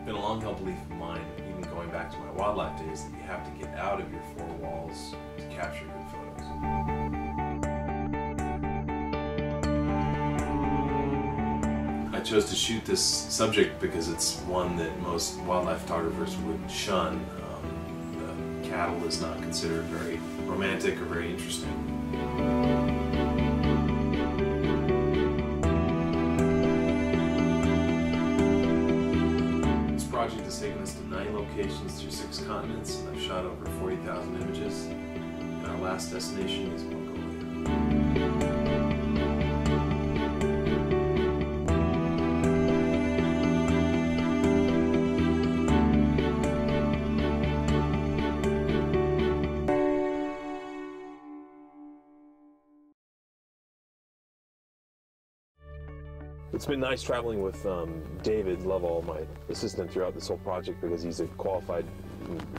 been a long-held belief of mine, even going back to my wildlife days, that you have to get out of your four walls to capture good photos. I chose to shoot this subject because it's one that most wildlife photographers would shun. The cattle is not considered very romantic or very interesting. This project has taken us to 9 locations through 6 continents, and I've shot over 40,000 images, and our last destination is Mongolia. It's been nice traveling with David Lovell, my assistant, throughout this whole project, because he's a qualified,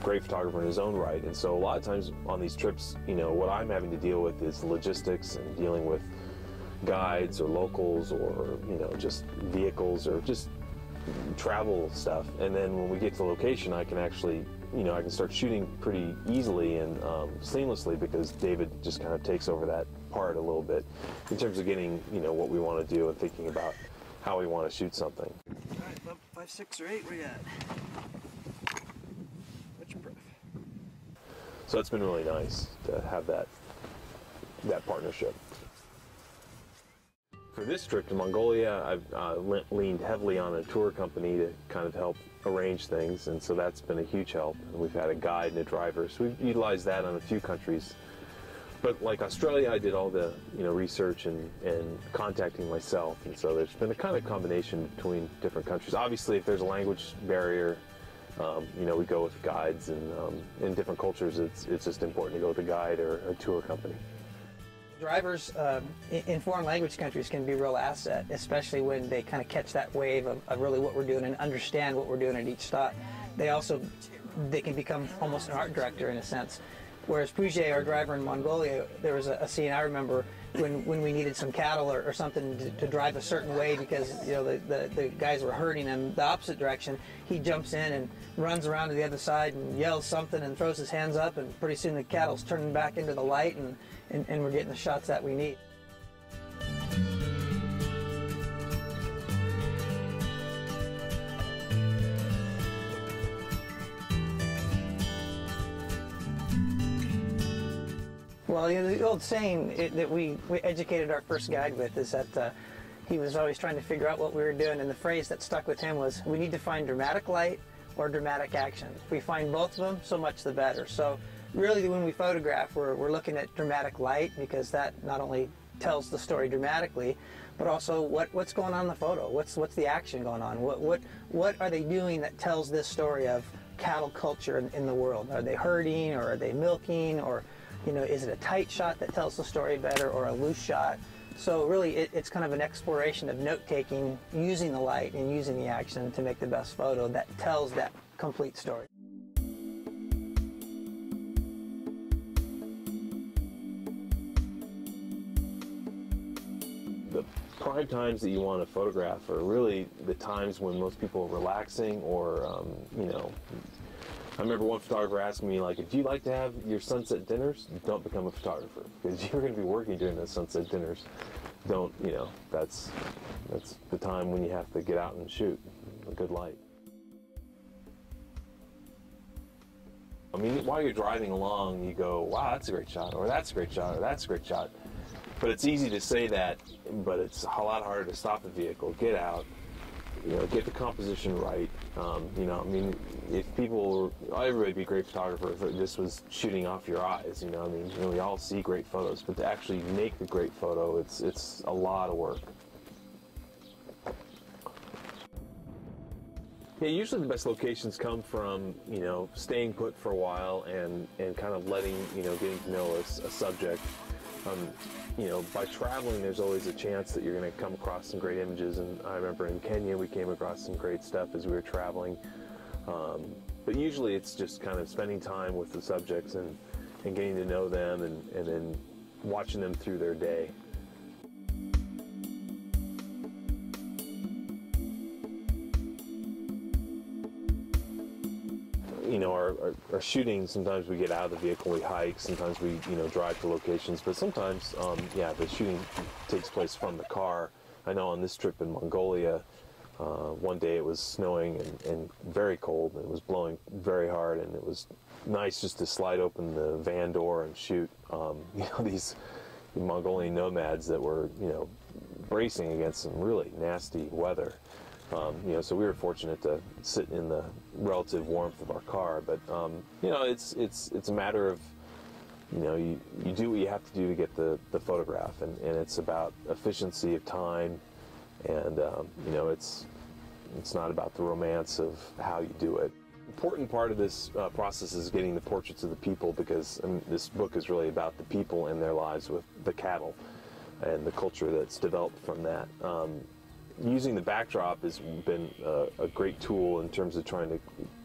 great photographer in his own right. And so a lot of times on these trips, you know, what I'm having to deal with is logistics and dealing with guides or locals or, you know, just vehicles or just travel stuff. And then when we get to the location, I can actually, you know, I can start shooting pretty easily and seamlessly, because David just kind of takes over that part a little bit in terms of getting, you know, what we want to do and thinking about how we want to shoot something. All right, about 5, 6, or 8, where you at? What's your breath? So it's been really nice to have that partnership. For this trip to Mongolia, I've leaned heavily on a tour company to kind of help arrange things, and so that's been a huge help. And we've had a guide and a driver, so we've utilized that on a few countries. But like Australia, I did all the, you know, research and contacting myself, and so there's been a kind of combination between different countries. Obviously, if there's a language barrier, you know, we go with guides, and in different cultures, it's just important to go with a guide or a tour company. Drivers in foreign language countries can be a real asset, especially when they kind of catch that wave of really what we're doing and understand what we're doing at each stop. They can become almost an art director in a sense. Whereas Pujay, our driver in Mongolia, there was a scene I remember when we needed some cattle or something to drive a certain way because, you know, the guys were herding them the opposite direction. He jumps in and runs around to the other side and yells something and throws his hands up, and pretty soon the cattle's turning back into the light, and we're getting the shots that we need. Well, you know, the old saying that we educated our first guide with is that he was always trying to figure out what we were doing, and the phrase that stuck with him was, we need to find dramatic light or dramatic action. If we find both of them, so much the better. So really, when we photograph, we're looking at dramatic light, because that not only tells the story dramatically, but also what's going on in the photo. What's the action going on? What are they doing that tells this story of cattle culture in the world? Are they herding, or are they milking, or, you know, is it a tight shot that tells the story better, or a loose shot? So really, it's kind of an exploration of note-taking, using the light and using the action to make the best photo that tells that complete story. The prime times that you want to photograph are really the times when most people are relaxing, or, you know, I remember one photographer asking me, like, if you like to have your sunset dinners, don't become a photographer, because you're going to be working during those sunset dinners. Don't, you know, that's the time when you have to get out and shoot a good light. I mean, while you're driving along, you go, wow, that's a great shot, or that's a great shot, or that's a great shot. But it's easy to say that, but it's a lot harder to stop the vehicle, get out, you know, get the composition right. You know, I mean, if people, everybody would be a great photographer if this was shooting off your eyes, you know, I mean, you know, we all see great photos, but to actually make the great photo, it's a lot of work. Yeah, usually the best locations come from, you know, staying put for a while and kind of letting, you know, getting to know a subject. You know, by traveling, there's always a chance that you're going to come across some great images, and I remember in Kenya we came across some great stuff as we were traveling. But usually it's just kind of spending time with the subjects and getting to know them and then watching them through their day. you know, our shooting, sometimes we get out of the vehicle, we hike, sometimes we, you know, drive to locations, but sometimes, yeah, the shooting takes place from the car. I know on this trip in Mongolia, one day it was snowing and very cold, and it was blowing very hard, and it was nice just to slide open the van door and shoot, you know, these Mongolian nomads that were, you know, bracing against some really nasty weather. You know, so we were fortunate to sit in the relative warmth of our car, but you know, it's a matter of, you know, you do what you have to do to get the photograph, and it's about efficiency of time, and you know, it's not about the romance of how you do it. Important part of this process is getting the portraits of the people, because this book is really about the people and their lives with the cattle and the culture that's developed from that. Using the backdrop has been a great tool in terms of trying to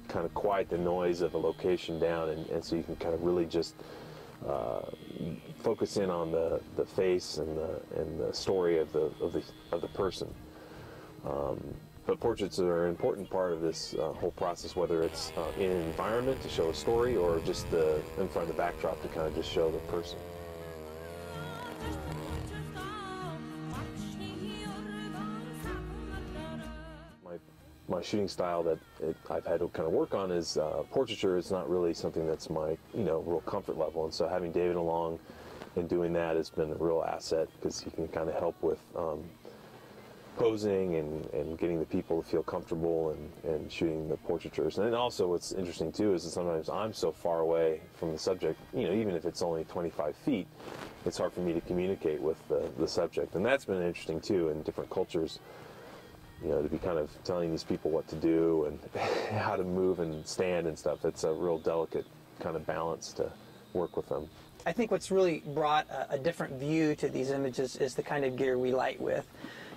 kind of quiet the noise of a location down, and so you can kind of really just focus in on the face and the story of the person. But portraits are an important part of this whole process, whether it's in an environment to show a story, or just in front of the backdrop to kind of just show the person. My shooting style that I've had to kind of work on is portraiture is not really something that's my, you know, real comfort level, and so having David along and doing that has been a real asset, because he can kind of help with posing and getting the people to feel comfortable and shooting the portraitures. And then also what's interesting too is that sometimes I'm so far away from the subject, you know, even if it's only 25 feet, it's hard for me to communicate with the subject, and that's been interesting too in different cultures. You know, to be kind of telling these people what to do and how to move and stand and stuff. It's a real delicate kind of balance to work with them. I think what's really brought a different view to these images is the kind of gear we light with.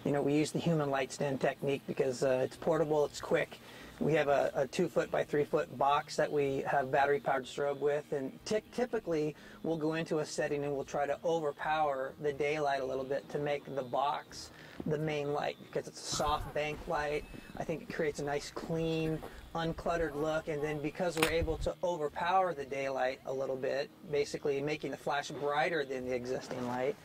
You know, we use the human light stand technique because it's portable, it's quick. We have a 2-foot by 3-foot box that we have battery-powered strobe with, and typically we'll go into a setting and we'll try to overpower the daylight a little bit to make the box the main light, because it's a soft bank light. I think it creates a nice, clean, uncluttered look, and then because we're able to overpower the daylight a little bit, basically making the flash brighter than the existing light,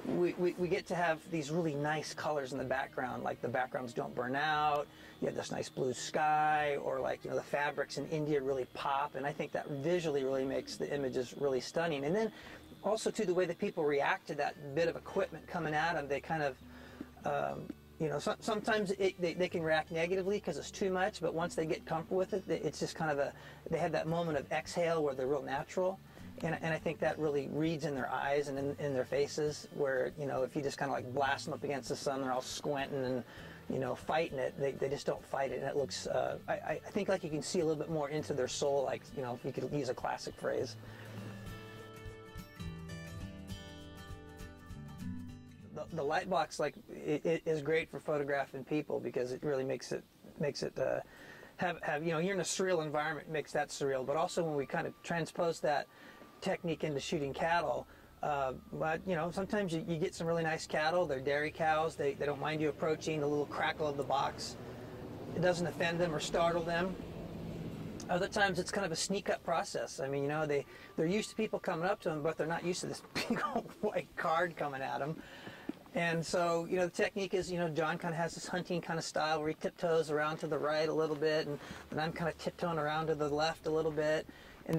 we get to have these really nice colors in the background, like the backgrounds don't burn out, you have this nice blue sky, or like, you know, the fabrics in India really pop, and I think that visually really makes the images really stunning. And then also too, the way that people react to that bit of equipment coming at them, they kind of, you know, sometimes they can react negatively because it's too much, but once they get comfortable with it, it's just kind of they have that moment of exhale where they're real natural. And I think that really reads in their eyes and in their faces, where, you know, if you just kind of like blast them up against the sun, they're all squinting and, you know, fighting it. They just don't fight it, and it looks, I think like you can see a little bit more into their soul, like, you know, if you could use a classic phrase. The light box, like, it is great for photographing people, because it really makes it have, you know, you're in a surreal environment, it makes that surreal. But also when we kind of transpose that technique into shooting cattle, but you know, sometimes you get some really nice cattle. They're dairy cows. They don't mind you approaching. The little crackle of the box, it doesn't offend them or startle them. Other times it's kind of a sneak up process. I mean, you know, they're used to people coming up to them, but they're not used to this big old white card coming at them. And so, you know, the technique is, you know, John kind of has this hunting kind of style where he tiptoes around to the right a little bit, and I'm kind of tiptoeing around to the left a little bit.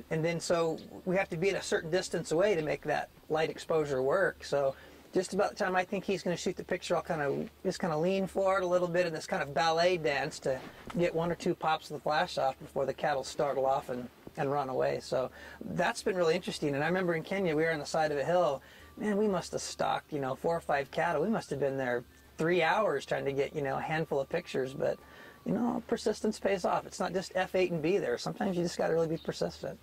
And then so we have to be at a certain distance away to make that light exposure work. So just about the time I think he's going to shoot the picture, I'll kind of lean forward a little bit in this kind of ballet dance to get 1 or 2 pops of the flash off before the cattle startle off and run away. So that's been really interesting. And I remember in Kenya, we were on the side of a hill. Man, we must have stalked, you know, 4 or 5 cattle. We must have been there 3 hours trying to get, you know, a handful of pictures. But, you know, persistence pays off. It's not just F8 and B there. Sometimes you just got to really be persistent.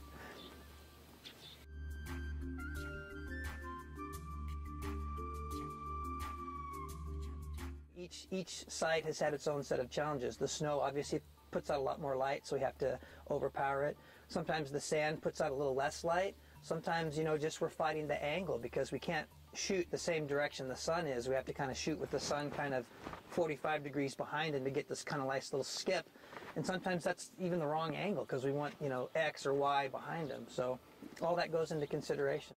Each site has had its own set of challenges. The snow obviously puts out a lot more light, so we have to overpower it. Sometimes the sand puts out a little less light. Sometimes, you know, just we're fighting the angle because we can't shoot the same direction the sun is. We have to kind of shoot with the sun kind of 45 degrees behind him to get this kind of nice little skip. And sometimes that's even the wrong angle because we want, you know, X or Y behind him. So all that goes into consideration.